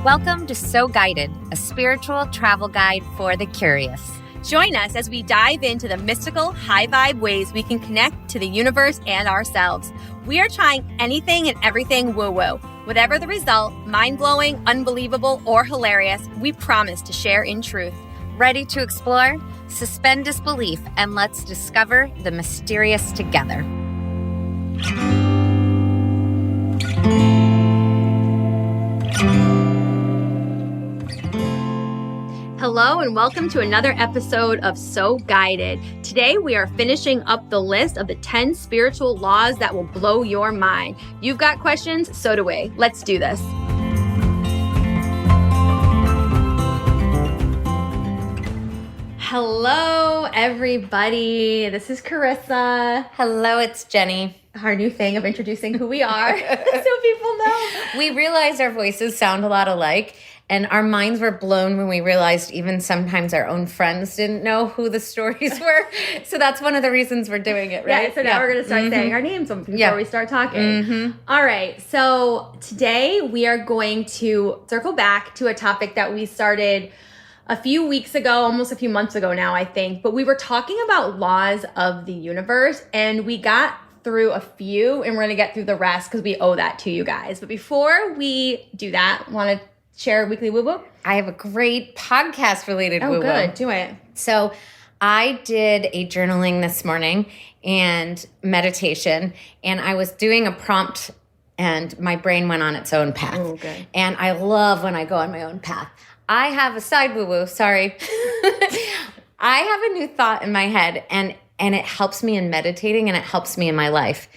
Welcome to So Guided, a spiritual travel guide for the curious. Join us as we dive into the mystical, high-vibe ways we can connect to the universe and ourselves. We are trying anything and everything woo-woo. Whatever the result, mind-blowing, unbelievable, or hilarious, we promise to share in truth. Ready to explore? Suspend disbelief and let's discover the mysterious together. Hello and welcome to another episode of So Guided. Today we are finishing up the list of the 10 spiritual laws that will blow your mind. You've got questions, so do we. Let's do this. Hello everybody, this is Carissa. Hello, it's Jenny. Our new thing of introducing who we are so people know. We realized our voices sound a lot alike. And our minds were blown when we realized even sometimes our own friends didn't know who the stories were. So that's one of the reasons we're doing it, right? Yeah, so now we're going to start saying our names before we start talking. All right, so today we are going to circle back to a topic that we started a few weeks ago, almost a few months ago now, I think. But we were talking about laws of the universe, and we got through a few, and we're going to get through the rest because we owe that to you guys. But before we do that, want to share a weekly woo-woo? I have a great podcast-related woo-woo. Oh, good. Do it. So I did a journaling this morning and meditation, and I was doing a prompt, and my brain went on its own path. Oh, good. And I love when I go on my own path. I have a side woo-woo, sorry. I have a new thought in my head, and it helps me in meditating, and it helps me in my life.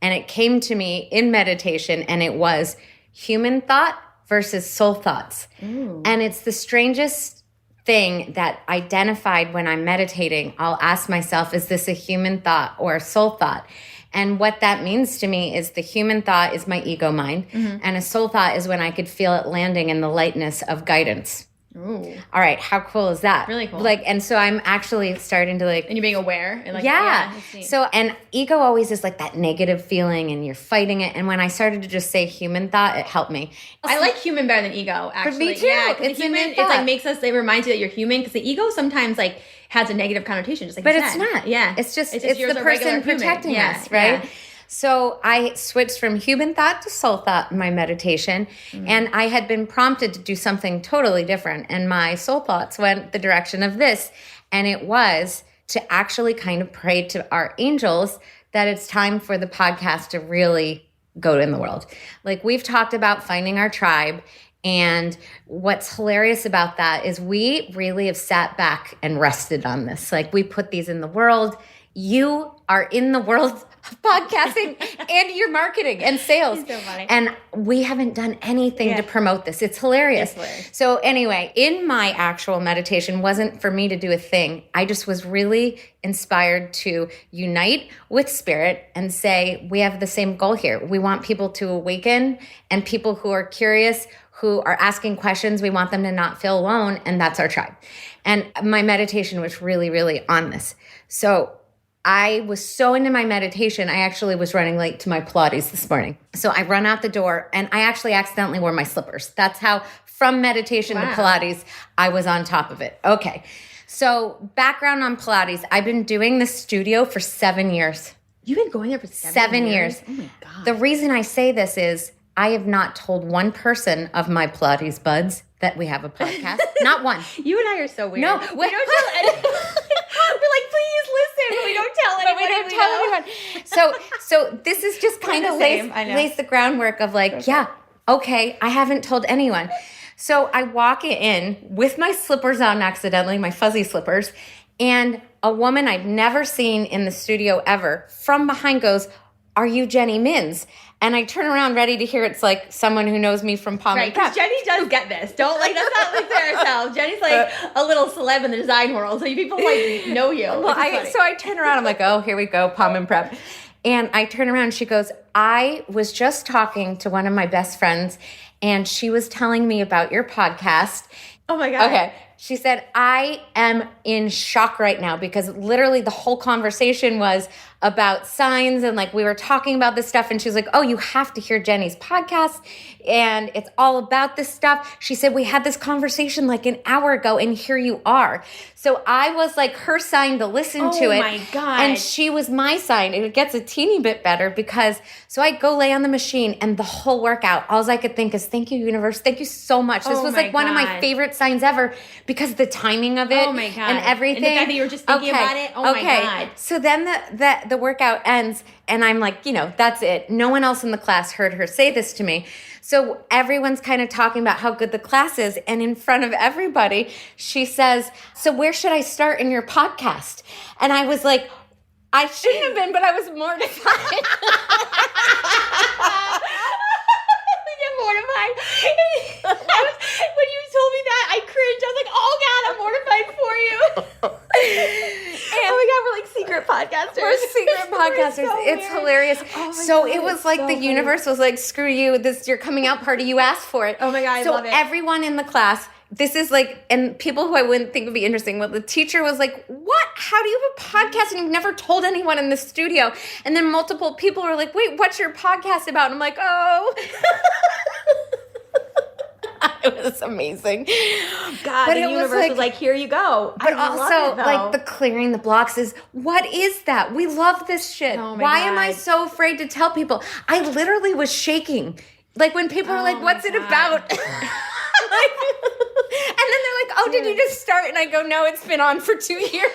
And it came to me in meditation, and it was human thought versus soul thoughts. Ooh. And it's the strangest thing that identified when I'm meditating. I'll ask myself, is this a human thought or a soul thought? And what that means to me is the human thought is my ego mind, and a soul thought is when I could feel it landing in the lightness of guidance. Ooh. All right, how cool is that? Really cool. And so I'm actually starting to And you're being aware. And So, and ego always is like that negative feeling and you're fighting it. And when I started to just say human thought, it helped me. I like human better than ego, actually. For me too. Yeah, it's human, it reminds you that you're human, because the ego sometimes has a negative connotation, just like but you it's said. not. Yeah. It's the person protecting us, right? Yeah. So I switched from human thought to soul thought in my meditation, and I had been prompted to do something totally different, and my soul thoughts went the direction of this, and it was to actually kind of pray to our angels that it's time for the podcast to really go in the world. We've talked about finding our tribe, and what's hilarious about that is we really have sat back and rested on this. We put these in the world. You are in the world of podcasting and your marketing and sales. So funny. And we haven't done anything to promote this. It's hilarious. So anyway, in my actual meditation wasn't for me to do a thing. I just was really inspired to unite with spirit and say, we have the same goal here. We want people to awaken, and people who are curious, who are asking questions, we want them to not feel alone, and that's our tribe. And my meditation was really, really on this. So I was so into my meditation, I actually was running late to my Pilates this morning. So I run out the door, and I actually accidentally wore my slippers. That's how, from meditation to Pilates, I was on top of it. Okay. So background on Pilates, I've been doing this studio for 7 years. You've been going there for 7 years. Oh my God. The reason I say this is I have not told one person of my Pilates buds that we have a podcast. Not one. You and I are so weird. No. We don't tell anyone. We're like, please listen, but we don't tell anyone. But we don't tell anyone. So this is just kind of lays the groundwork of okay, I haven't told anyone. So I walk in with my slippers on accidentally, my fuzzy slippers, and a woman I've never seen in the studio ever from behind goes, "Are you Jenny Minns?" And I turn around ready to hear it's someone who knows me from Palm and Prep. Jenny does get this. Don't that's not fair ourselves. Jenny's a little celeb in the design world, so people know you. Well, I turn around, I'm like, oh, here we go, Palm and Prep. And I turn around, she goes, I was just talking to one of my best friends, and she was telling me about your podcast. Oh my God. Okay. She said, I am in shock right now because literally the whole conversation was, about signs, and like we were talking about this stuff, and she was like, oh, you have to hear Jenny's podcast, and it's all about this stuff. She said, we had this conversation like an hour ago, and here you are. So I was like her sign to listen to it. Oh my God. And she was my sign. It gets a teeny bit better because, so I go lay on the machine, and the whole workout, all I could think is, thank you, universe. Thank you so much. This was like one of my favorite signs ever because the timing of it and everything. And the fact that you were just thinking about it. Oh my God. So then the workout ends, and I'm like, that's it. No one else in the class heard her say this to me. So everyone's kind of talking about how good the class is. And in front of everybody, she says, so where should I start in your podcast? And I was like, I shouldn't have been, but I was mortified. Mortified. When you told me that, I cringed. I was like, oh God, I'm mortified for you. Oh my God, we're like secret podcasters. We're secret podcasters. So it's hilarious. Oh so God, it was like the universe was like, screw you, this is your coming out party, you asked for it. Oh my God, I love it. So everyone in the class, this is like, and people who I wouldn't think would be interesting, but the teacher was like, what? How do you have a podcast and you've never told anyone in the studio? And then multiple people were like, wait, what's your podcast about? And I'm like, oh. It was amazing. God, but the universe was like, here you go. But also, like, the clearing the blocks is, what is that? We love this shit. Oh my Why God. am I so afraid to tell people? I literally was shaking. Like, when people were like, what's it about? And then they're like, oh, did you just start? And I go, no, it's been on for 2 years.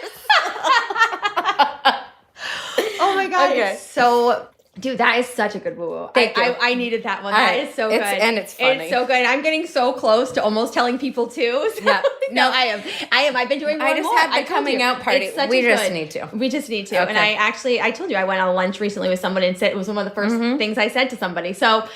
Oh my God. Okay. So, dude, that is such a good woo-woo. Thank you. I needed that one. That is so good. And it's funny. It's so good. I'm getting so close to almost telling people too. So, yeah. No, I am. I've been doing more and more. I just had the coming out party. We just need to. We just need to. Okay. And I told you, I went on lunch recently with someone and said it was one of the first things I said to somebody. So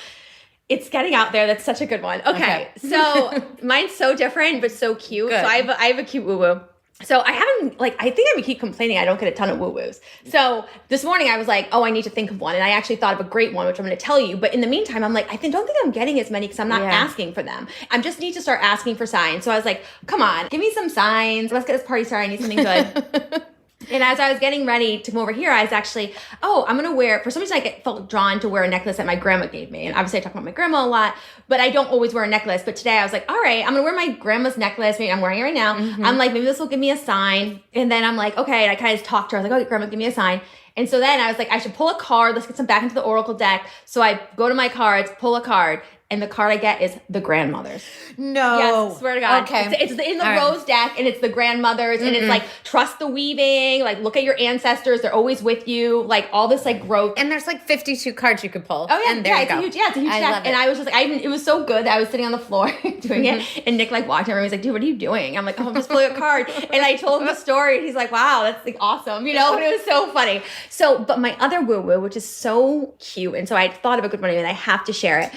it's getting out there. That's such a good one. Okay. So mine's so different, but so cute. Good. So I have a cute woo-woo. So I haven't, I think I'm going to keep complaining I don't get a ton of woo-woos. So this morning I was like, oh, I need to think of one. And I actually thought of a great one, which I'm going to tell you. But in the meantime, I'm like, don't think I'm getting as many because I'm not asking for them. I just need to start asking for signs. So I was like, come on, give me some signs. Let's get this party started. I need something good. And as I was getting ready to come over here, I was actually, I'm going to wear, for some reason I felt drawn to wear a necklace that my grandma gave me. And obviously I talk about my grandma a lot, but I don't always wear a necklace. But today I was like, all right, I'm going to wear my grandma's necklace. Maybe I'm wearing it right now. I'm like, maybe this will give me a sign. And then I'm like, okay. And I kind of talked to her. I was like, oh, grandma, give me a sign. And so then I was like, I should pull a card. Let's get some back into the Oracle deck. So I go to my cards, pull a card. And the card I get is the grandmothers. No. Yes, swear to God. Okay. It's in the rose deck, and it's the grandmothers, and it's like, trust the weaving, like, look at your ancestors, they're always with you, like, all this, like, growth. And there's, like, 52 cards you could pull. Oh, yeah. And there you go. It's a huge deck. Love it. And I was just like, it was so good that I was sitting on the floor doing it, and Nick, like, walked over and was like, dude, what are you doing? I'm like, oh, I'm just pulling a card. And I told him the story, and he's like, wow, that's, like, awesome, and it was so funny. So, but my other woo-woo, which is so cute, and so I thought of a good one, and I have to share it.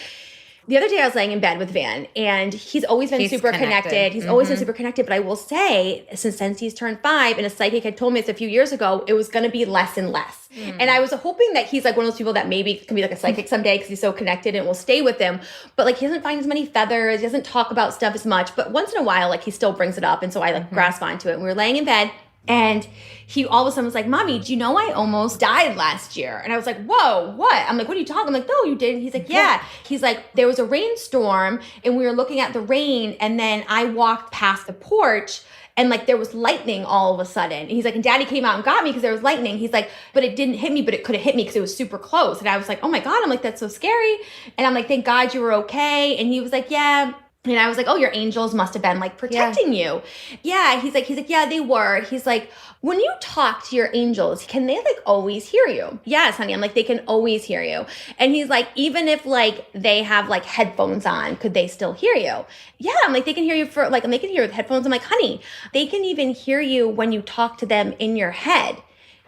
The other day I was laying in bed with Van, and he's always been super connected. He's always been super connected, but I will say, since he's turned 5, and a psychic had told me this a few years ago, it was going to be less and less. And I was hoping that he's like one of those people that maybe can be like a psychic someday because he's so connected and will stay with him. But like he doesn't find as many feathers, he doesn't talk about stuff as much, but once in a while, like he still brings it up. And so I like grasp onto it. And we were laying in bed, and he all of a sudden was like, Mommy, do you know I almost died last year? And I was like, whoa, what? I'm like, what are you talking? I'm like, no, you didn't. He's like, yeah. He's like, there was a rainstorm and we were looking at the rain, and then I walked past the porch and like there was lightning all of a sudden. And he's like, and Daddy came out and got me because there was lightning. He's like, but it didn't hit me, but it could have hit me because it was super close. And I was like, oh my God. I'm like, that's so scary. And I'm like, thank God you were okay. And he was like, yeah. And I was like, oh, your angels must have been like protecting you. Yeah. He's like, yeah, they were. He's like, when you talk to your angels, can they like always hear you? Yes, honey. I'm like, they can always hear you. And he's like, even if like they have like headphones on, could they still hear you? Yeah. I'm like, they can hear you for like, and they can hear with headphones. I'm like, honey, they can even hear you when you talk to them in your head.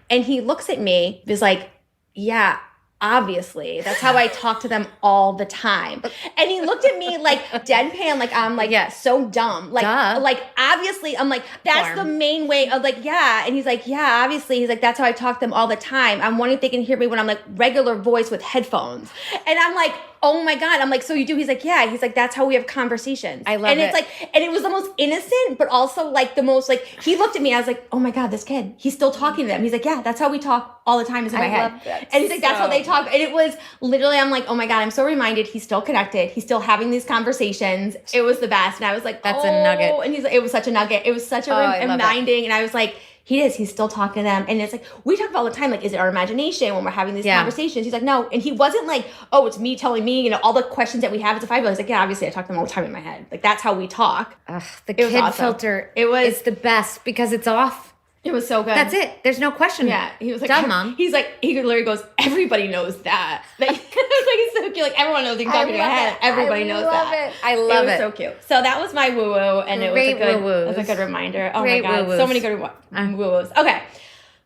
And he looks at me, is like, yeah, obviously, that's how I talk to them all the time. And he looked at me like deadpan, like I'm like so dumb. Like, like obviously, I'm like, that's the main way of like, yeah. And he's like, yeah, obviously. He's like, that's how I talk to them all the time. I'm wondering if they can hear me when I'm like regular voice with headphones. And I'm like, oh my God. I'm like, so you do? He's like, yeah. He's like, that's how we have conversations. I love and it. it's like, and it was the most innocent, but also like the most like, he looked at me. I was like, oh my God, this kid, he's still talking to them. He's like, yeah, that's how we talk all the time is in my head. Love that And he's like, that's how they talk. And it was literally, I'm like, oh my God, I'm so reminded he's still connected. He's still having these conversations. It was the best. And I was like, that's a nugget. And he's like, it was such a nugget. It was such a reminding. And I was like, he's still talking to them. And it's like, we talk about all the time, like, is it our imagination when we're having these conversations? He's like, no. And he wasn't like, oh, it's me telling me, you know, all the questions that we have as a 5-year-old. He's like, yeah, obviously I talk to them all the time in my head. Like, that's how we talk. The kid awesome. Filter it's the best because it's off. It was so good. That's it. There's no question. Yeah. He was like, dumb mom. He's like, he literally goes, everybody knows that. Like, it's like, so cute. Like, everyone knows you can talk in your head. Everybody knows that. I love it. It was so cute. So that was my woo-woo, and it was a good reminder. Oh my God. So many good woo-woos. Okay.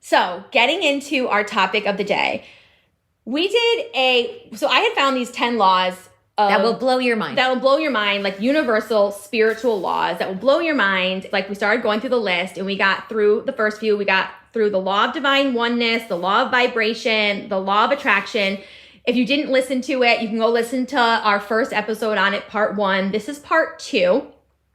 So getting into our topic of the day, so I had found these 10 laws that will blow your mind. That will blow your mind, like universal spiritual laws that will blow your mind. Like we started going through the list and we got through the first few. We got through the law of divine oneness, the law of vibration, the law of attraction. If you didn't listen to it, you can go listen to our first episode on it, part 1. This is part 2.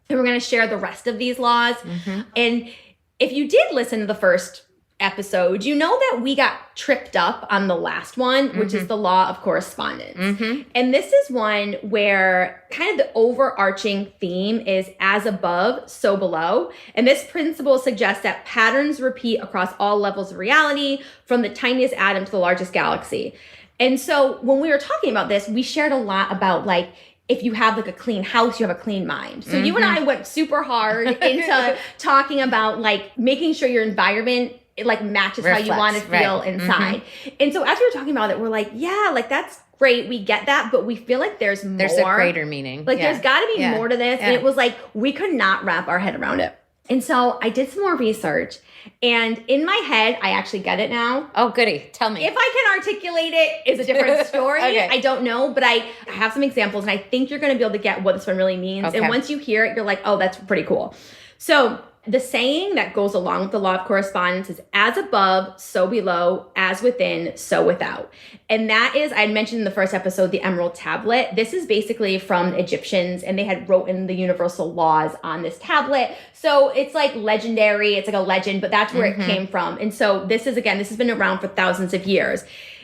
And we're going to share the rest of these laws. Mm-hmm. And if you did listen to the first episode, you know that we got tripped up on the last one, which is the law of correspondence. Mm-hmm. And this is one where kind of the overarching theme is as above, so below. And this principle suggests that patterns repeat across all levels of reality, from the tiniest atom to the largest galaxy. And so when we were talking about this, we shared a lot about like, if you have like a clean house, you have a clean mind. So you and I went super hard into talking about like making sure your environment it like matches how you want to feel inside. And so as we were talking about it, we're like, yeah, like that's great. We get that, but we feel like there's more. There's a greater meaning. Like there's got to be more to this. And it was like, we could not wrap our head around it. And so I did some more research, and in my head, I actually get it now. Oh, goody. Tell me. If I can articulate it, is a different story. Okay. I don't know, but I have some examples, and I think you're going to be able to get what this one really means. Okay. And once you hear it, you're like, oh, that's pretty cool. So the saying that goes along with the law of correspondence is as above, so below, as within, so without. And that is, I had mentioned in the first episode, the Emerald Tablet. This is basically from the Egyptians, and they had written the universal laws on this tablet. So it's like legendary, it's like a legend, but that's where it came from. And so this is, again, this has been around for thousands of years.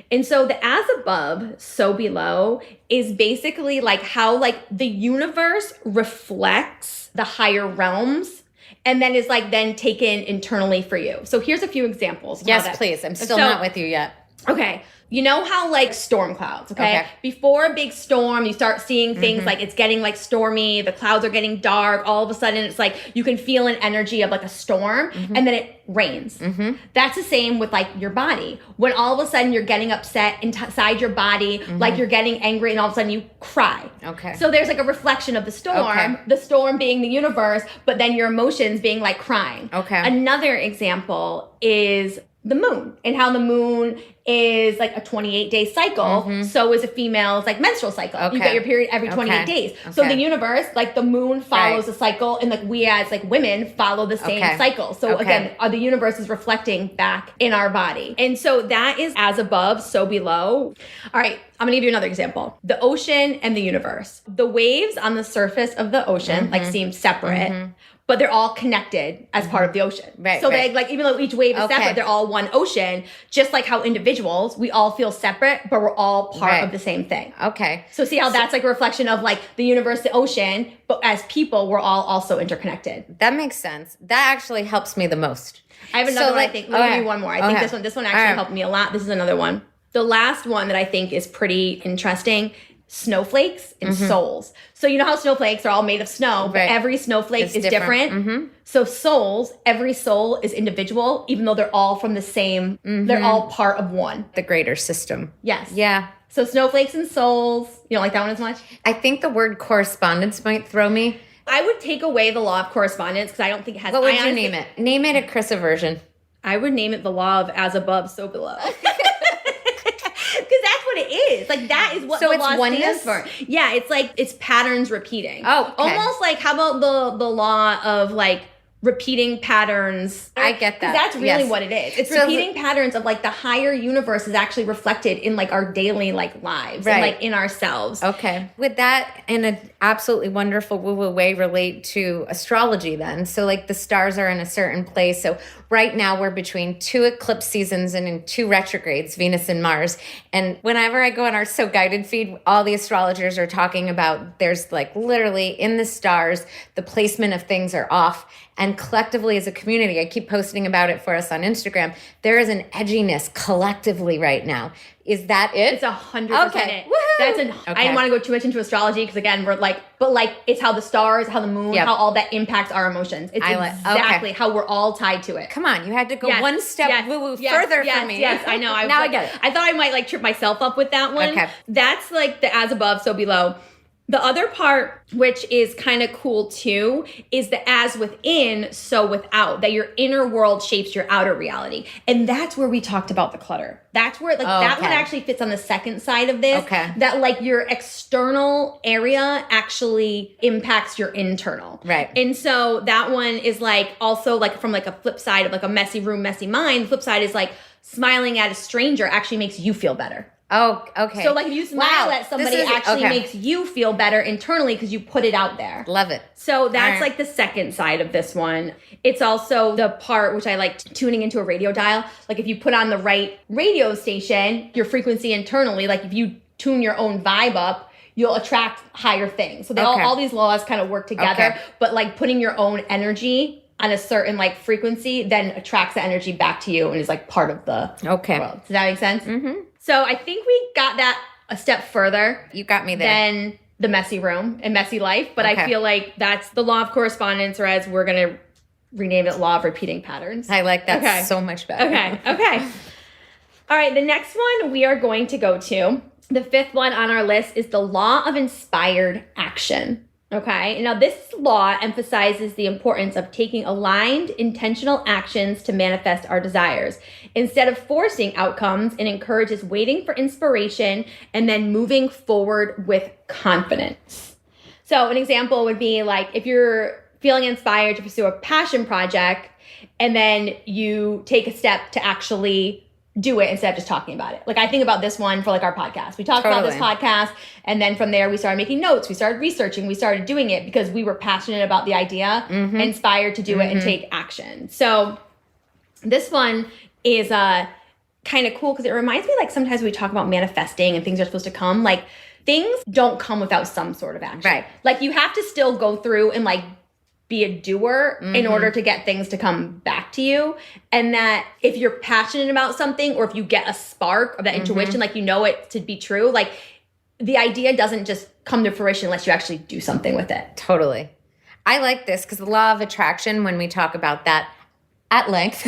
And so the as above, so below is basically like how like the universe reflects the higher realms and then is like then taken internally for you. So here's a few examples. Yes, please. I'm still not with you yet. Okay. You know how like storm clouds, okay? Before a big storm, you start seeing things like it's getting like stormy, the clouds are getting dark, all of a sudden it's like you can feel an energy of like a storm and then it rains. That's the same with like your body. When all of a sudden you're getting upset inside your body, like you're getting angry and all of a sudden you cry. Okay. So there's like a reflection of the storm being the universe, but then your emotions being like crying. Okay. Another example is the moon and how the moon is like a 28-day cycle. So is a female's like menstrual cycle. You get your period every 28 days. So the universe, like the moon follows a cycle, and like we as like women follow the same cycle. So again, the universe is reflecting back in our body. And so that is as above, so below. All right, I'm gonna give you another example. The ocean and the universe. The waves on the surface of the ocean like seem separate. But they're all connected as part of the ocean. So they like, even though each wave is separate, they're all one ocean. Just like how individuals, we all feel separate, but we're all part of the same thing. Okay. So see how that's like a reflection of like the universe, the ocean, but as people, we're all also interconnected. That makes sense. That actually helps me the most. I have another one, I think. Let me give you one more. I think this one actually helped me a lot. This is another one. The last one that I think is pretty interesting, snowflakes and souls. So you know how snowflakes are all made of snow, but every snowflake is different. So souls, every soul is individual, even though they're all from the same, they're all part of one. The greater system. Yes. Yeah. So snowflakes and souls, you don't like that one as much? I think the word correspondence might throw me. I would take away the law of correspondence because I don't think it has. What would you name it? Name it a Krista version. I would name it the law of as above, so below. Because that's what it is. Like, that is what the law stands for. Yeah, it's like, it's patterns repeating. Oh, okay. Almost like, how about the law of, like, repeating patterns. I get that. That's really what it is. It's So repeating patterns of like the higher universe is actually reflected in like our daily like lives and like in ourselves. Okay. Would that in an absolutely wonderful woo-woo way relate to astrology then? So like the stars are in a certain place. So right now we're between 2 eclipse seasons and in 2 retrogrades, Venus and Mars. And whenever I go on our So Guided feed, all the astrologers are talking about there's like literally in the stars, the placement of things are off. And collectively as a community, I keep posting about it for us on Instagram, there is an edginess collectively right now. Is that it? It's 100% okay. it. Woohoo! I didn't want to go too much into astrology because again, we're like, but like it's how the stars, how the moon, how all that impacts our emotions. It's exactly how we're all tied to it. Come on, you had to go one step woo-woo further for me. Yes, I know. Now I get it. I thought I might like trip myself up with that one. Okay. That's like the as above, so below. The other part, which is kind of cool too, is the as within, so without, that your inner world shapes your outer reality. And that's where we talked about the clutter. That's where like that one actually fits on the second side of this. Okay. That like your external area actually impacts your internal. Right. And so that one is like also like from like a flip side of like a messy room, messy mind. The flip side is like smiling at a stranger actually makes you feel better. Oh, okay. So like if you smile at somebody, it actually makes you feel better internally because you put it out there. Love it. So that's like the second side of this one. It's also the part which I like tuning into a radio dial. Like if you put on the right radio station, your frequency internally, like if you tune your own vibe up, you'll attract higher things. So they all these laws kind of work together, but like putting your own energy on a certain like frequency then attracts the energy back to you and is like part of the world. Does that make sense? Mm-hmm. So I think we got that a step further. You got me there. Than the messy room and messy life. But I feel like that's the law of correspondence, or as we're going to rename it, law of repeating patterns. I like that so much better. Okay. All right. The next one we are going to go to, the 5th one on our list, is the law of inspired action. Okay. Now, this law emphasizes the importance of taking aligned, intentional actions to manifest our desires. Instead of forcing outcomes, it encourages waiting for inspiration and then moving forward with confidence. So, an example would be like if you're feeling inspired to pursue a passion project and then you take a step to actually do it instead of just talking about it. Like I think about this one for like our podcast. We talked about this podcast and then from there we started making notes, we started researching, we started doing it because we were passionate about the idea, inspired to do it and take action. So this one is kind of cool because it reminds me like sometimes we talk about manifesting and things are supposed to come, like things don't come without some sort of action. Right. Like you have to still go through and like be a doer in order to get things to come back to you. And that if you're passionate about something or if you get a spark of that intuition, like you know it to be true, like the idea doesn't just come to fruition unless you actually do something with it. Totally. I like this because the law of attraction, when we talk about that at length,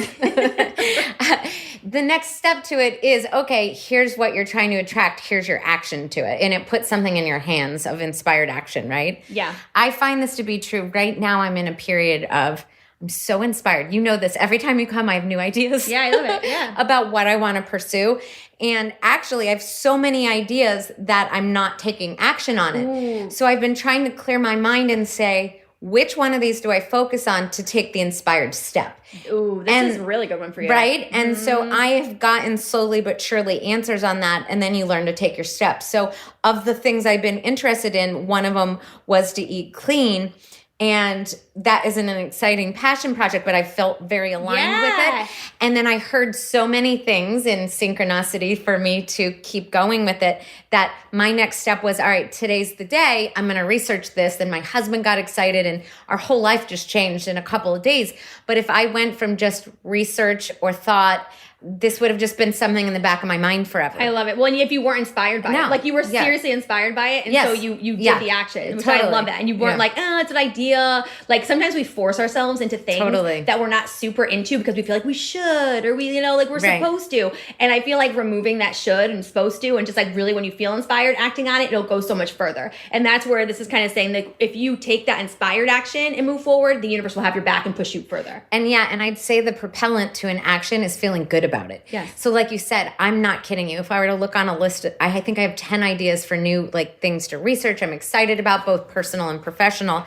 the next step to it is, okay, here's what you're trying to attract. Here's your action to it. And it puts something in your hands of inspired action, right? Yeah. I find this to be true. Right now, I'm in a period of, I'm so inspired. You know this. Every time you come, I have new ideas. Yeah, I love it. Yeah. about what I want to pursue. And actually, I have so many ideas that I'm not taking action on it. Ooh. So I've been trying to clear my mind and say, which one of these do I focus on to take the inspired step? Ooh, this is a really good one for you. Right? And so I have gotten slowly but surely answers on that, and then you learn to take your steps. So of the things I've been interested in, one of them was to eat clean. And that isn't an exciting passion project, but I felt very aligned with it. And then I heard so many things in synchronicity for me to keep going with it that my next step was, all right, today's the day. I'm going to research this. And my husband got excited and our whole life just changed in a couple of days. But if I went from just research or thought, this would have just been something in the back of my mind forever. I love it. Well, if you weren't inspired by it, like you were seriously inspired by it, and so you did the action, which I love that. And you weren't like, it's an idea. Like sometimes we force ourselves into things that we're not super into because we feel like we should, or we, like we're supposed to. And I feel like removing that should and supposed to, and just like really when you feel inspired, acting on it, it'll go so much further. And that's where this is kind of saying that if you take that inspired action and move forward, the universe will have your back and push you further. And and I'd say the propellant to an action is feeling good about it. Yes. So like you said, I'm not kidding you. If I were to look on a list, I think I have 10 ideas for new like things to research. I'm excited about both personal and professional.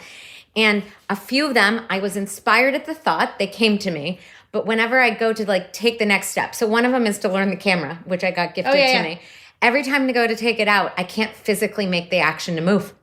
And a few of them, I was inspired at the thought, they came to me. But whenever I go to like take the next step, so one of them is to learn the camera, which I got gifted to me. Every time to go to take it out, I can't physically make the action to move.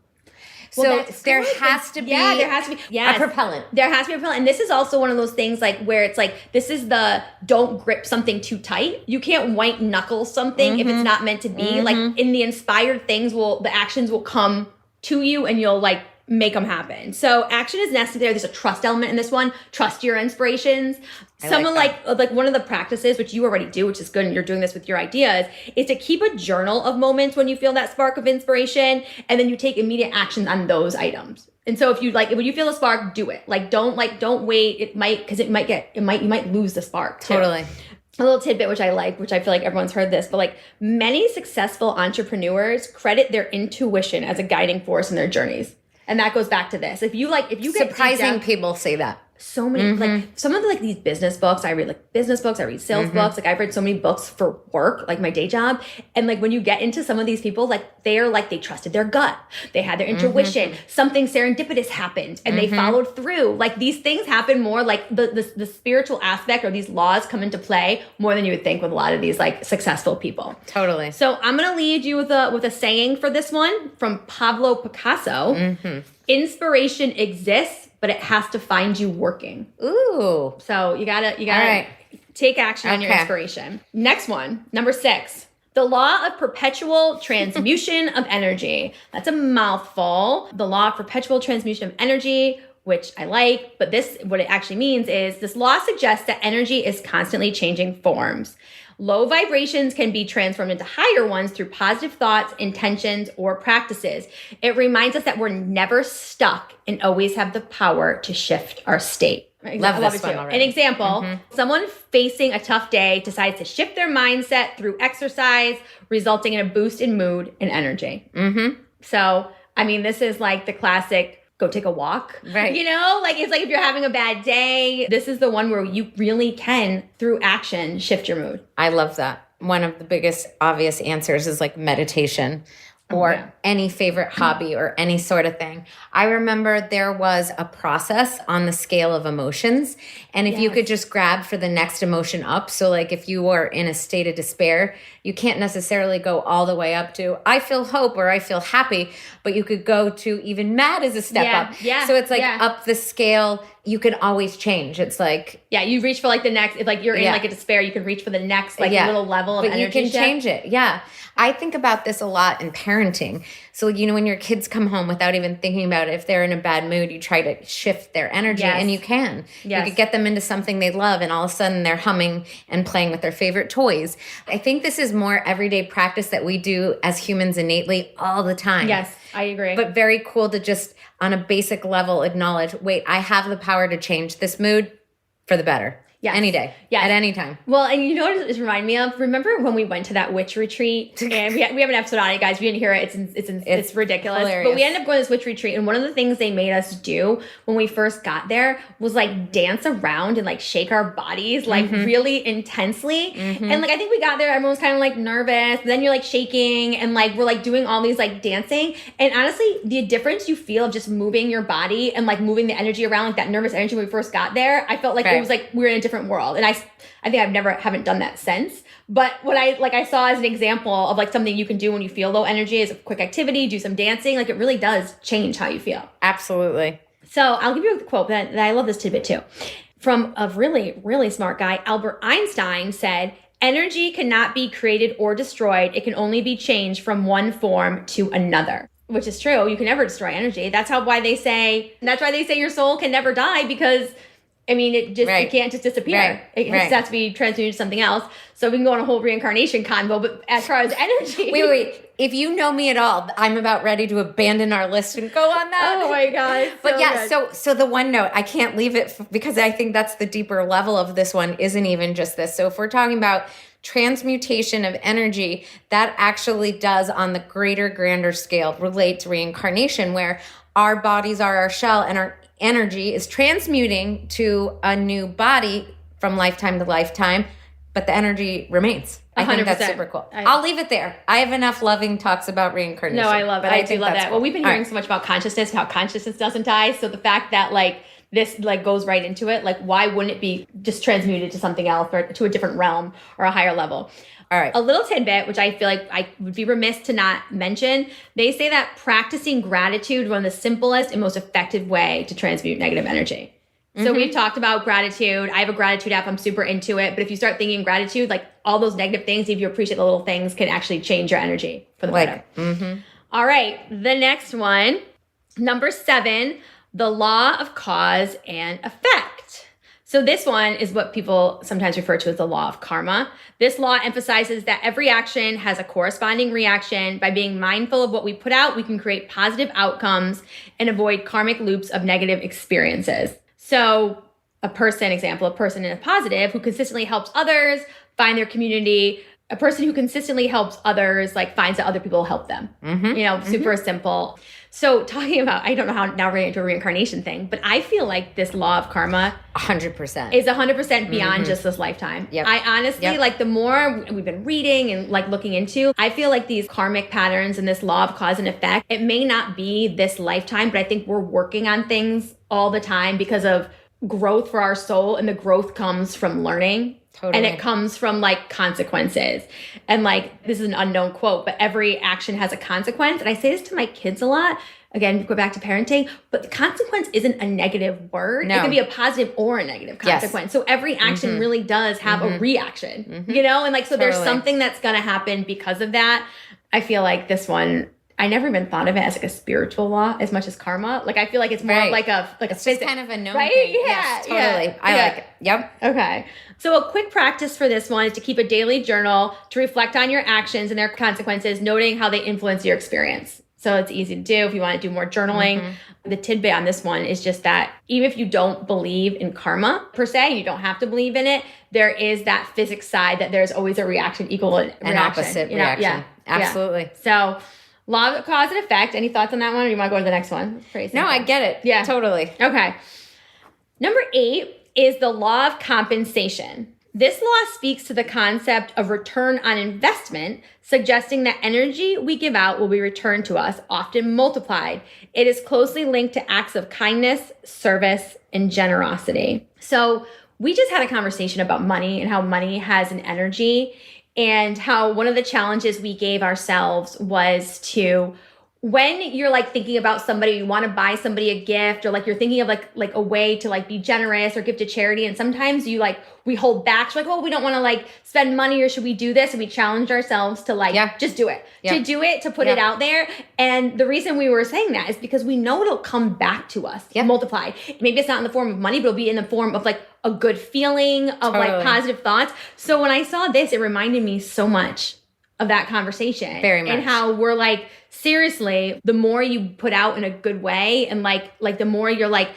Well, so there has to be a propellant. There has to be a propellant. And this is also one of those things like where it's like, this is the don't grip something too tight. You can't white knuckle something if it's not meant to be. Like in the inspired things the actions will come to you and you'll like make them happen. So action is necessary. There's a trust element in this one. Trust your inspirations. Like one of the practices, which you already do, which is good, and you're doing this with your ideas, is to keep a journal of moments when you feel that spark of inspiration, and then you take immediate action on those items. And so if you when you feel a spark, do it. Don't wait. It might, because you might lose the spark too. Totally. A little tidbit which I like, which I feel like everyone's heard this, but like many successful entrepreneurs credit their intuition as a guiding force in their journeys. And that goes back to this. If you get surprising people say that. So many like some of the like these business books, I read like business books, I read sales books, like I've read so many books for work, like my day job. And like when you get into some of these people, like they trusted their gut. They had their intuition. Something serendipitous happened and they followed through. Like these things happen more, like the spiritual aspect or these laws come into play more than you would think with a lot of these like successful people. Totally. So I'm gonna lead you with a saying for this one from Pablo Picasso. Inspiration exists, but it has to find you working. Ooh. So you gotta take action on your inspiration. Next one, number 6. The law of perpetual transmutation of energy. That's a mouthful. The law of perpetual transmution of energy, which I like, but what it actually means is this law suggests that energy is constantly changing forms. Low vibrations can be transformed into higher ones through positive thoughts, intentions, or practices. It reminds us that we're never stuck and always have the power to shift our state. Love this one already. An example, someone facing a tough day decides to shift their mindset through exercise, resulting in a boost in mood and energy. So, I mean, this is like the classic go take a walk. Right. You know, like it's like if you're having a bad day, this is the one where you really can, through action, shift your mood. I love that. One of the biggest obvious answers is like meditation or any favorite hobby or any sort of thing. I remember there was a process on the scale of emotions. And if you could just grab for the next emotion up. So like if you were in a state of despair, you can't necessarily go all the way up to I feel hope or I feel happy, but you could go to even mad as a step up. Yeah. So it's like up the scale. You can always change. It's like you reach for like the next. If like you're in like a despair, you can reach for the next like little level of energy. But you can change it. Yeah, I think about this a lot in parenting. So you know, when your kids come home without even thinking about it, if they're in a bad mood, you try to shift their energy, and you can. You could get them into something they love, and all of a sudden they're humming and playing with their favorite toys. I think this is more everyday practice that we do as humans innately all the time. Yes, I agree. But very cool to just on a basic level acknowledge, wait, I have the power to change this mood for the better. Yes. Any day. Yes. At any time. Well, and you know what it reminded me of? Remember when we went to that witch retreat? And we have an episode on it, guys. If you didn't hear it, it's ridiculous. Hilarious. But we ended up going to this witch retreat. And one of the things they made us do when we first got there was like dance around and like shake our bodies like really intensely. And like I think we got there, everyone was kind of like nervous. Then you're like shaking and like we're like doing all these like dancing. And honestly, the difference you feel of just moving your body and like moving the energy around, like that nervous energy when we first got there, I felt like it was like we were in a different world. And I think haven't done that since. But what I saw as an example of like something you can do when you feel low energy is a quick activity, do some dancing. Like it really does change how you feel. Absolutely. So I'll give you a quote that I love this tidbit too. From a really, really smart guy, Albert Einstein said, energy cannot be created or destroyed. It can only be changed from one form to another. Which is true. You can never destroy energy. That's why they say your soul can never die, because I mean, it can't just disappear. It has to be transmuted to something else. So we can go on a whole reincarnation convo, but as far as energy. Wait. If you know me at all, I'm about ready to abandon our list and go on that. Oh my God. But so the one note, I can't leave it because I think that's the deeper level of this one isn't even just this. So if we're talking about transmutation of energy, that actually does on the grander scale relate to reincarnation, where our bodies are our shell and our energy is transmuting to a new body from lifetime to lifetime, but the energy remains. I think that's 100%. super cool. I'll leave it there. I have enough loving talks about reincarnation. No, I love it. I do love that. Cool. Well, we've been hearing so much about consciousness, how consciousness doesn't die. So the fact that like this like goes right into it, like why wouldn't it be just transmuted to something else or to a different realm or a higher level? All right. A little tidbit, which I feel like I would be remiss to not mention, they say that practicing gratitude is one of the simplest and most effective way to transmute negative energy. So we've talked about gratitude. I have a gratitude app. I'm super into it. But if you start thinking gratitude, like all those negative things, if you appreciate the little things, can actually change your energy for the better. All right. The next one, number 7, the law of cause and effect. So this one is what people sometimes refer to as the law of karma. This law emphasizes that every action has a corresponding reaction. By being mindful of what we put out, we can create positive outcomes and avoid karmic loops of negative experiences. So a person in a positive who consistently helps others find their community, a person who consistently helps others, like finds that other people help them, super simple. So talking about, I don't know how now we're into a reincarnation thing, but I feel like this law of karma 100% is 100% beyond just this lifetime. Yep. I honestly, like the more we've been reading and like looking into, I feel like these karmic patterns and this law of cause and effect, it may not be this lifetime, but I think we're working on things all the time because of growth for our soul, and the growth comes from learning. Totally. And it comes from like consequences. And like, this is an unknown quote, but every action has a consequence. And I say this to my kids a lot. Again, go back to parenting, but the consequence isn't a negative word. No. It can be a positive or a negative consequence. Yes. So every action really does have a reaction, and like, so there's something that's going to happen because of that. I feel like this one, I never even thought of it as like a spiritual law as much as karma. Like I feel like it's more of like a it's physics, just kind of a known right? thing. Yeah, yes, totally. I like it. Yep. Okay. So a quick practice for this one is to keep a daily journal to reflect on your actions and their consequences, noting how they influence your experience. So it's easy to do if you want to do more journaling. The tidbit on this one is just that even if you don't believe in karma per se, you don't have to believe in it. There is that physics side that there's always a reaction equal an opposite reaction. Yeah. Absolutely. Yeah. So law of cause and effect. Any thoughts on that one? Or you want to go to the next one? No, I get it. Yeah. Totally. Okay. Number 8 is the law of compensation. This law speaks to the concept of return on investment, suggesting that energy we give out will be returned to us, often multiplied. It is closely linked to acts of kindness, service, and generosity. So we just had a conversation about money and how money has an energy, and how one of the challenges we gave ourselves was to, when you're like thinking about somebody, you want to buy somebody a gift, or like you're thinking of like a way to like be generous or give to charity. And sometimes we hold back. So like, oh, we don't want to like spend money, or should we do this? And we challenged ourselves to like, just do it, to put it out there. And the reason we were saying that is because we know it'll come back to us multiplied. Maybe it's not in the form of money, but it'll be in the form of like a good feeling of like positive thoughts. So when I saw this, it reminded me so much of that conversation. Very much. And how we're like, seriously, the more you put out in a good way, and like the more you're like,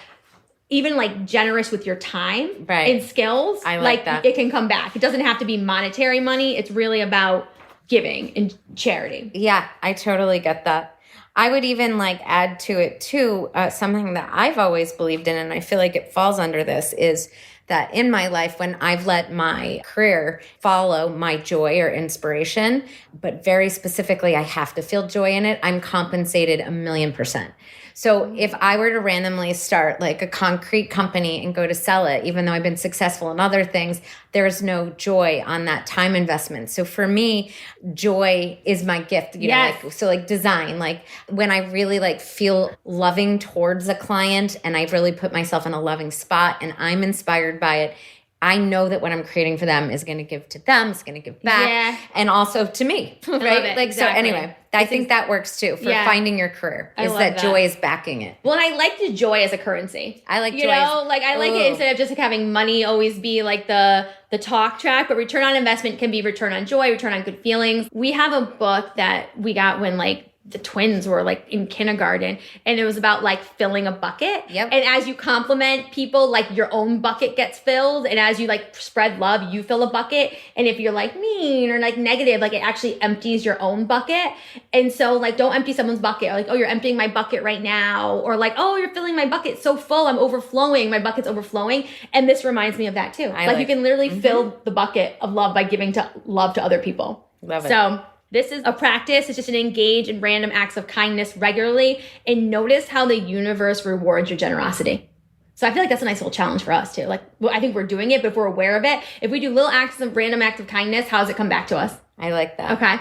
even like generous with your time and skills, I like that. It can come back. It doesn't have to be monetary money. It's really about giving and charity. Yeah, I totally get that. I would even like add to it too, something that I've always believed in, and I feel like it falls under this, is that in my life, when I've let my career follow my joy or inspiration, but very specifically, I have to feel joy in it, I'm compensated 1,000,000%. So if I were to randomly start like a concrete company and go to sell it, even though I've been successful in other things, there's no joy on that time investment. So for me, joy is my gift. You know, like design, like when I really like feel loving towards a client and I've really put myself in a loving spot and I'm inspired by it, I know that what I'm creating for them is going to give to them, it's going to give back, and also to me, right? Like, so anyway, I think that works too for finding your career, is that joy is backing it. Well, and I like the joy as a currency. I like joy. You know, like I like it instead of just like having money always be like the talk track, but return on investment can be return on joy, return on good feelings. We have a book that we got when like the twins were like in kindergarten, and it was about like filling a bucket. Yep. And as you compliment people, like your own bucket gets filled. And as you like spread love, you fill a bucket. And if you're like mean or like negative, like it actually empties your own bucket. And so like, don't empty someone's bucket. Or like, oh, you're emptying my bucket right now. Or like, oh, you're filling my bucket so full. I'm overflowing. My bucket's overflowing. And this reminds me of that too. Like you can literally fill the bucket of love by giving love to other people. Love it. So this is a practice. It's just an engage in random acts of kindness regularly and notice how the universe rewards your generosity. So I feel like that's a nice little challenge for us too. Like, well, I think we're doing it, but if we're aware of it, if we do little random acts of kindness, how does it come back to us? I like that. Okay.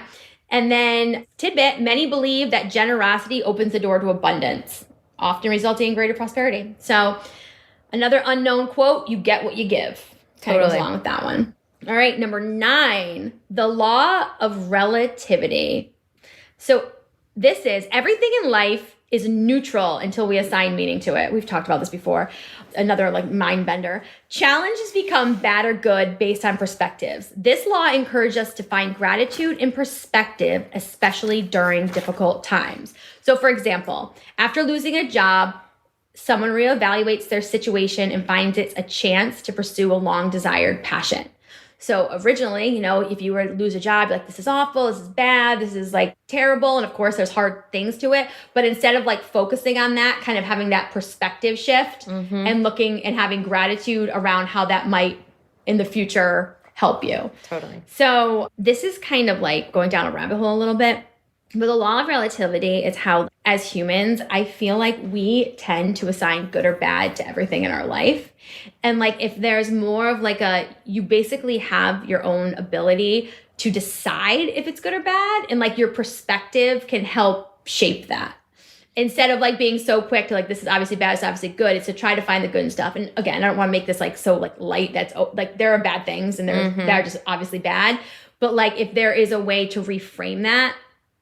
And then tidbit, many believe that generosity opens the door to abundance, often resulting in greater prosperity. So another unknown quote, you get what you give. Kind of goes along with that one. All right, number 9, the law of relativity. So this is everything in life is neutral until we assign meaning to it. We've talked about this before. Another like mind bender. Challenges become bad or good based on perspectives. This law encourages us to find gratitude and perspective, especially during difficult times. So for example, after losing a job, someone reevaluates their situation and finds it's a chance to pursue a long desired passion. So originally, you know, if you were to lose a job, like this is awful, this is bad, this is like terrible. And of course there's hard things to it. But instead of like focusing on that, kind of having that perspective shift and looking and having gratitude around how that might in the future help you. Totally. So this is kind of like going down a rabbit hole a little bit. But the law of relativity is how, as humans, I feel like we tend to assign good or bad to everything in our life. And like, if there's more of like you basically have your own ability to decide if it's good or bad. And like your perspective can help shape that. Instead of like being so quick to like, this is obviously bad, it's obviously good. It's to try to find the good and stuff. And again, I don't want to make this like so like light. That's like, there are bad things and that are just obviously bad. But like, if there is a way to reframe that,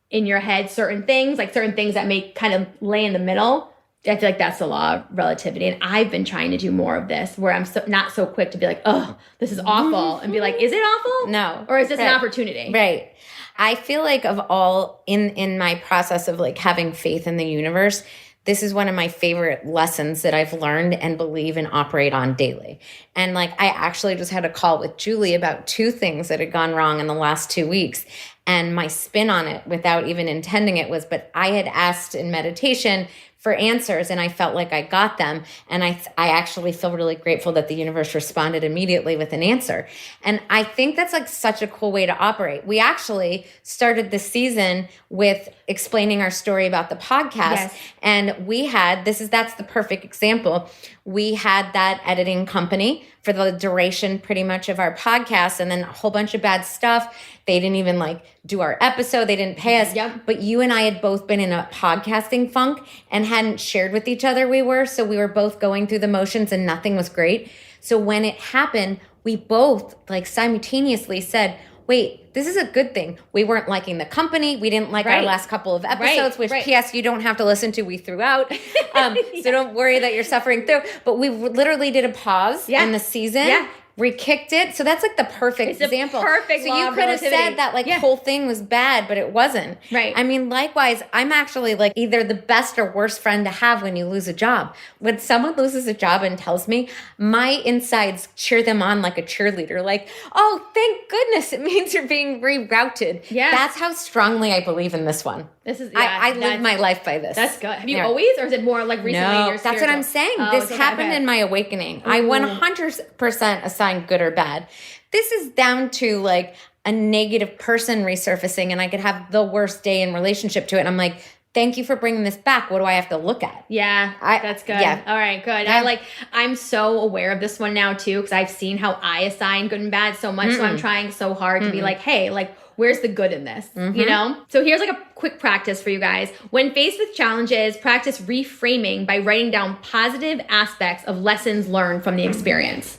in your head, certain things that may kind of lay in the middle, I feel like that's the law of relativity. And I've been trying to do more of this where I'm not so quick to be like, oh, this is awful. And be like, is it awful? No. Or is this an opportunity? Right. I feel like of all in my process of like having faith in the universe, this is one of my favorite lessons that I've learned and believe and operate on daily. And like, I actually just had a call with Julie about 2 things that had gone wrong in the last 2 weeks. And my spin on it without even intending it was, but I had asked in meditation for answers and I felt like I got them. And I actually feel really grateful that the universe responded immediately with an answer. And I think that's like such a cool way to operate. We actually started this season with explaining our story about the podcast. Yes. And we had, that's the perfect example. We had that editing company for the duration pretty much of our podcast and then a whole bunch of bad stuff. They didn't even like do our episode. They didn't pay us. Yep. But you and I had both been in a podcasting funk and hadn't shared with each other we were. So we were both going through the motions and nothing was great. So when it happened, we both like simultaneously said, wait, this is a good thing. We weren't liking the company. We didn't like our last couple of episodes, which P.S. you don't have to listen to. We threw out. So don't worry that you're suffering through. But we literally did a pause in the season. Yeah. Re-kicked it. So that's like the perfect example. Perfect. So you could have said that like whole thing was bad, but it wasn't. Right. I mean, likewise, I'm actually like either the best or worst friend to have when you lose a job. When someone loses a job and tells me, my insides cheer them on like a cheerleader. Like, oh, thank goodness. It means you're being rerouted. Yeah. That's how strongly I believe in this one. This is I live my life by this. That's good. Have you always, or is it more like recently? No, that's what I'm saying. This happened in my awakening. Ooh. I 100% assign good or bad. This is down to like a negative person resurfacing, and I could have the worst day in relationship to it. And I'm like, thank you for bringing this back. What do I have to look at? Yeah, that's good. Yeah. All right, good. Yeah. I'm so aware of this one now too, because I've seen how I assign good and bad so much. So I'm trying so hard to be like, hey, like, where's the good in this? You know? So here's like a quick practice for you guys. When faced with challenges, practice reframing by writing down positive aspects of lessons learned from the experience.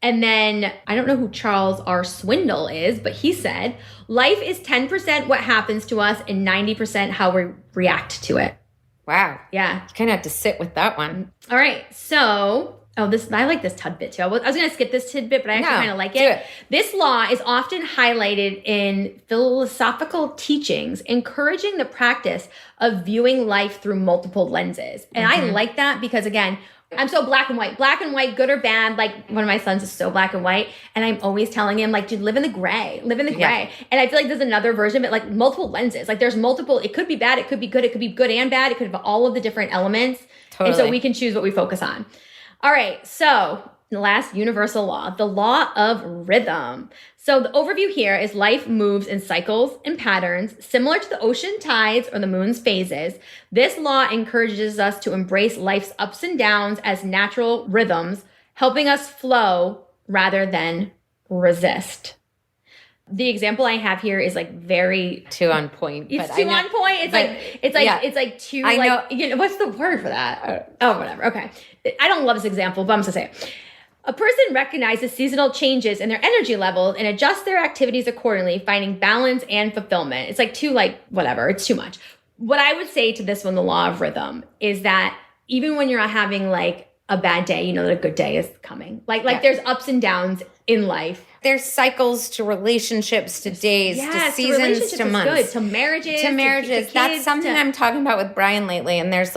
And then, I don't know who Charles R. Swindoll is, but he said, life is 10% what happens to us and 90% how we react to it. Wow. Yeah. You kind of have to sit with that one. All right. So, I like this tidbit too. I was going to skip this tidbit, but I actually kind of like it. This law is often highlighted in philosophical teachings, encouraging the practice of viewing life through multiple lenses. And I like that because, again, I'm so black and white, good or bad. Like one of my sons is so black and white. And I'm always telling him like, dude, live in the gray. Yeah. And I feel like there's another version of it, like multiple lenses. Like there's multiple, it could be bad. It could be good. It could be good and bad. It could have all of the different elements. Totally. And so we can choose what we focus on. All right. So the last universal law, the law of rhythm. So the overview here is life moves in cycles and patterns similar to the ocean tides or the moon's phases. This law encourages us to embrace life's ups and downs as natural rhythms, helping us flow rather than resist. The example I have here is like very too on point. It's too on point. It's like too I know. You know, what's the word for that? Oh, whatever. Okay. I don't love this example, but I'm just gonna say it. A person recognizes seasonal changes in their energy levels and adjusts their activities accordingly, finding balance and fulfillment. It's like too whatever. It's too much. What I would say to this one, the law of rhythm, is that even when you're having like a bad day, you know that a good day is coming. Like there's ups and downs in life. There's cycles to relationships, to days, to seasons, to months. Good. To marriages. To kids, that's something I'm talking about with Brian lately. And there's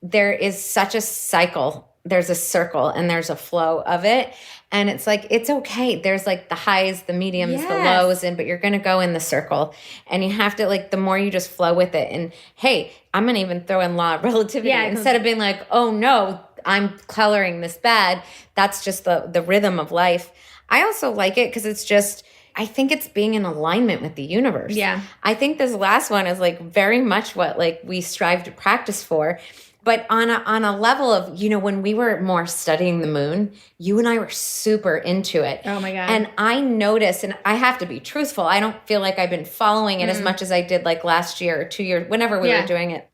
there is such a cycle. There's a circle and there's a flow of it. And it's like, it's okay. There's like the highs, the mediums, the lows, but you're going to go in the circle. And you have to the more you just flow with it. And hey, I'm going to even throw in law of relativity. Instead of being like, oh no, I'm coloring this bad. That's just the rhythm of life. I also like it because it's just, I think it's being in alignment with the universe. Yeah. I think this last one is very much what we strive to practice for. But on a level of, when we were more studying the moon, you and I were super into it. Oh my God. And I noticed, and I have to be truthful, I don't feel like I've been following it as much as I did last year or 2 years, whenever we were doing it,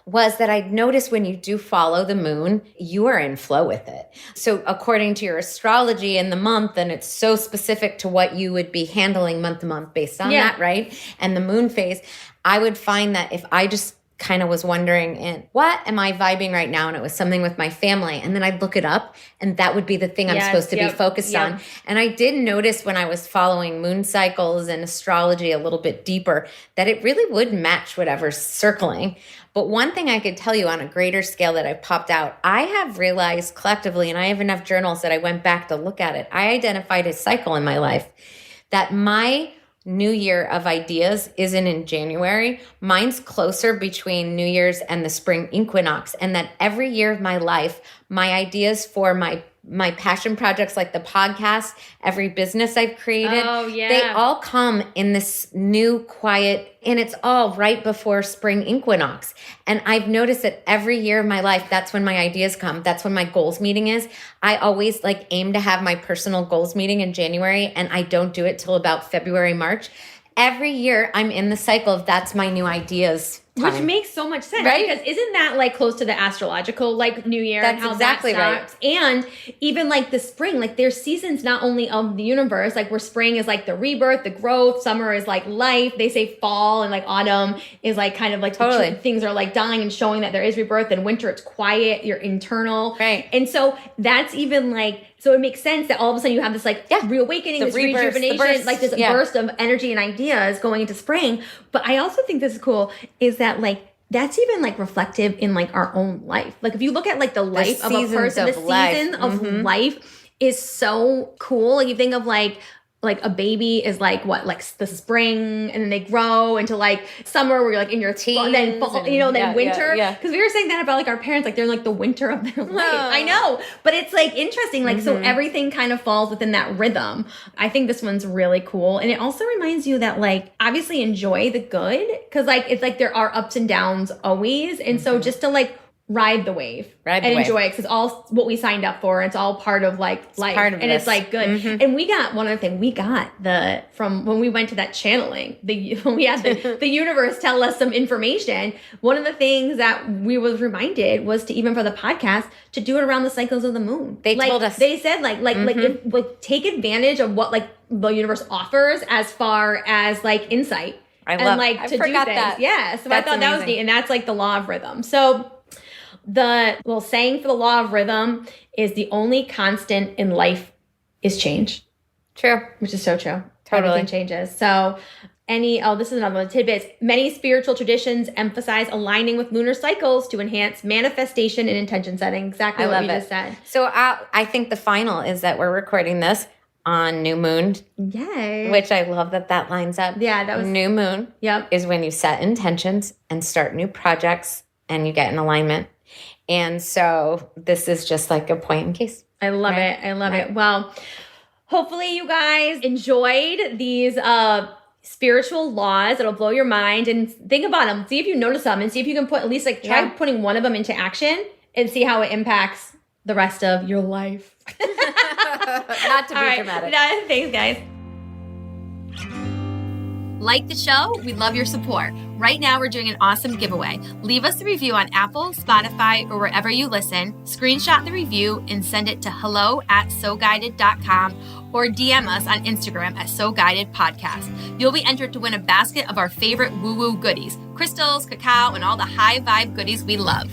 was that I noticed when you do follow the moon, you are in flow with it. So according to your astrology in the month, and it's so specific to what you would be handling month to month based on that, right? And the moon phase, I would find that if I just kind of was wondering, what am I vibing right now? And it was something with my family. And then I'd look it up and that would be the thing I'm supposed to be focused on. And I did notice when I was following moon cycles and astrology a little bit deeper that it really would match whatever's circling. But one thing I could tell you on a greater scale that I've popped out, I have realized collectively, and I have enough journals that I went back to look at it. I identified a cycle in my life that my New Year of ideas isn't in January. Mine's closer between New Year's and the spring equinox. And that every year of my life, my ideas for my passion projects like the podcast, every business I've created, they all come in this new quiet, and it's all right before spring equinox. And I've noticed that every year of my life, that's when my ideas come. That's when my goals meeting is. I always aim to have my personal goals meeting in January, and I don't do it till about February, March. Every year I'm in the cycle of that's my new ideas time. Which makes so much sense, right? Because isn't that close to the astrological New Year? That's and how exactly that starts? Right. And even the spring, there's seasons not only of the universe, where spring is the rebirth, the growth, summer is life. They say fall and autumn is kind of totally. Things are dying and showing that there is rebirth. And winter, it's quiet, you're internal. Right. And so that's even so it makes sense that all of a sudden you have this reawakening, this rebirth, rejuvenation, this burst of energy and ideas going into spring. But I also think this is cool is that that's even reflective in our own life. If you look at the life of a person, the season of life is so cool. You think of a baby is the spring, and then they grow into summer where you're in your teens, and then fall, then winter. Because we were saying that about our parents, they're in the winter of their life. I know, but it's interesting. So everything kind of falls within that rhythm. I think this one's really cool, and it also reminds you that obviously enjoy the good, because it's there are ups and downs always, and so just to ride the wave and enjoy it, because it's all what we signed up for. It's all part of life, part of and this. It's good. And we got one other thing. We got from when we went to that channeling. When we had the universe tell us some information. One of the things that we was reminded was to, even for the podcast, to do it around the cycles of the moon. They told us. They said take advantage of what the universe offers as far as insight. I love. I forgot that. Yeah. So that's I thought amazing. That was neat, and that's the law of rhythm. So. The little saying for the law of rhythm is the only constant in life is change. True. Which is so true. Totally. Everything changes. So this is another one, tidbits. Many spiritual traditions emphasize aligning with lunar cycles to enhance manifestation and intention setting. Exactly what we just said. So I think the final is that we're recording this on new moon. Yay. Which I love that lines up. Yeah, that was new moon. Yep. Is when you set intentions and start new projects and you get in alignment. And so this is just like a point in case. I love it. I love it. Well, hopefully you guys enjoyed these spiritual laws. It'll blow your mind, and think about them. See if you notice them, and see if you can put at least try putting one of them into action and see how it impacts the rest of your life. Not to be dramatic. Thanks, guys. Like the show? We'd love your support. Right now, we're doing an awesome giveaway. Leave us a review on Apple, Spotify, or wherever you listen. Screenshot the review and send it to hello@soguided.com or DM us on Instagram at SoGuidedPodcast. You'll be entered to win a basket of our favorite woo-woo goodies, crystals, cacao, and all the high vibe goodies we love.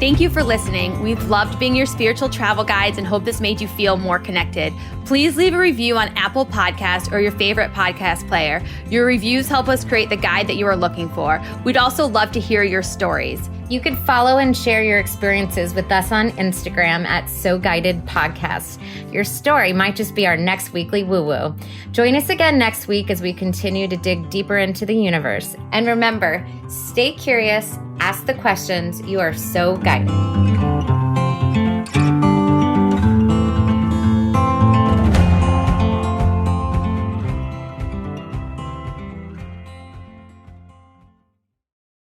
Thank you for listening. We've loved being your spiritual travel guides and hope this made you feel more connected. Please leave a review on Apple Podcasts or your favorite podcast player. Your reviews help us create the guide that you are looking for. We'd also love to hear your stories. You could follow and share your experiences with us on Instagram at So Guided Podcast. Your story might just be our next weekly woo-woo. Join us again next week as we continue to dig deeper into the universe. And remember, stay curious, ask the questions. You are so guided.